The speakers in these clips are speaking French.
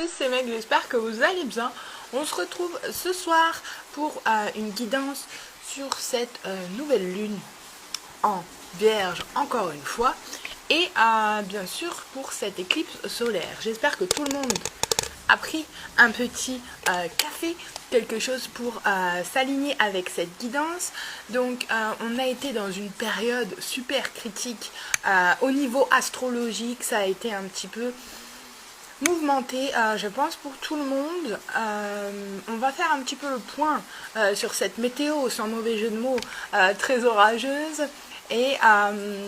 C'est Meg, j'espère que vous allez bien. On se retrouve ce soir pour une guidance sur cette nouvelle lune en Vierge, encore une fois, et bien sûr pour cette éclipse solaire. J'espère que tout le monde a pris un petit café, quelque chose pour s'aligner avec cette guidance. Donc on a été dans une période super critique au niveau astrologique, ça a été un petit peu mouvementé, je pense, pour tout le monde. On va faire un petit peu le point sur cette météo, sans mauvais jeu de mots, très orageuse. Et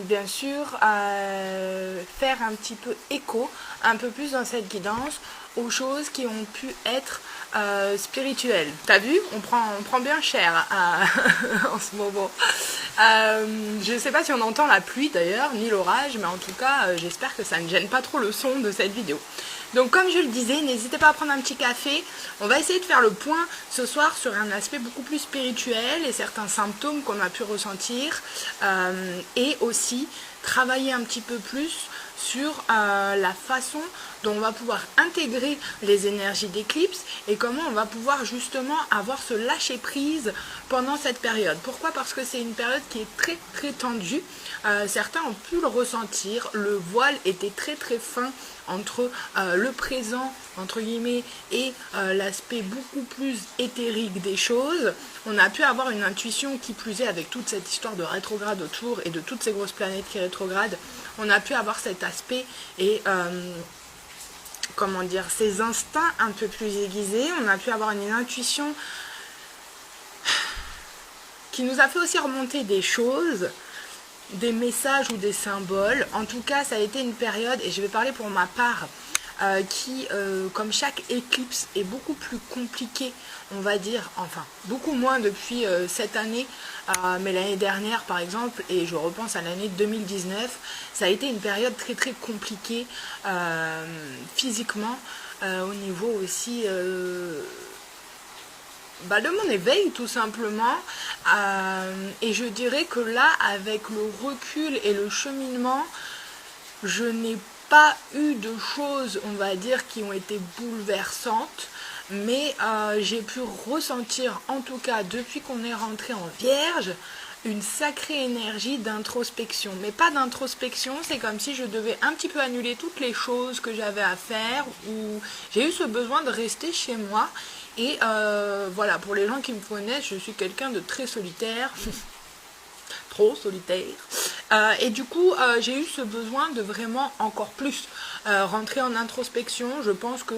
bien sûr, faire un petit peu écho, un peu plus dans cette guidance, aux choses qui ont pu être spirituelles. T'as vu, on prend bien cher en ce moment. Je ne sais pas si on entend la pluie d'ailleurs, ni l'orage, mais en tout cas, j'espère que ça ne gêne pas trop le son de cette vidéo. Donc comme je le disais, n'hésitez pas à prendre un petit café. On va essayer de faire le point ce soir sur un aspect beaucoup plus spirituel et certains symptômes qu'on a pu ressentir. Et aussi travailler un petit peu plus sur la façon dont on va pouvoir intégrer les énergies d'éclipse et comment on va pouvoir justement avoir ce lâcher prise pendant cette période. Pourquoi? Parce que c'est une période qui est très très tendue. Certains ont pu le ressentir, le voile était très très fin entre le présent entre guillemets et l'aspect beaucoup plus éthérique des choses. On a pu avoir une intuition, qui plus est avec toute cette histoire de rétrograde autour et de toutes ces grosses planètes qui rétrogradent, on a pu avoir cet aspect et comment dire, ces instincts un peu plus aiguisés. On a pu avoir une intuition qui nous a fait aussi remonter des choses, des messages ou des symboles. En tout cas, ça a été une période, et je vais parler pour ma part, qui, comme chaque éclipse, est beaucoup plus compliquée, on va dire, enfin, beaucoup moins depuis cette année, mais l'année dernière, par exemple, et je repense à l'année 2019, ça a été une période très très compliquée physiquement, au niveau aussi de mon éveil tout simplement, et je dirais que là, avec le recul et le cheminement, je n'ai pas eu de choses, on va dire, qui ont été bouleversantes, mais j'ai pu ressentir, en tout cas depuis qu'on est rentré en Vierge, une sacrée énergie d'introspection. Mais pas d'introspection, c'est comme si je devais un petit peu annuler toutes les choses que j'avais à faire, ou j'ai eu ce besoin de rester chez moi. Et voilà, pour les gens qui me connaissent, je suis quelqu'un de très solitaire, trop solitaire. Et du coup, j'ai eu ce besoin de vraiment encore plus rentrer en introspection. Je pense que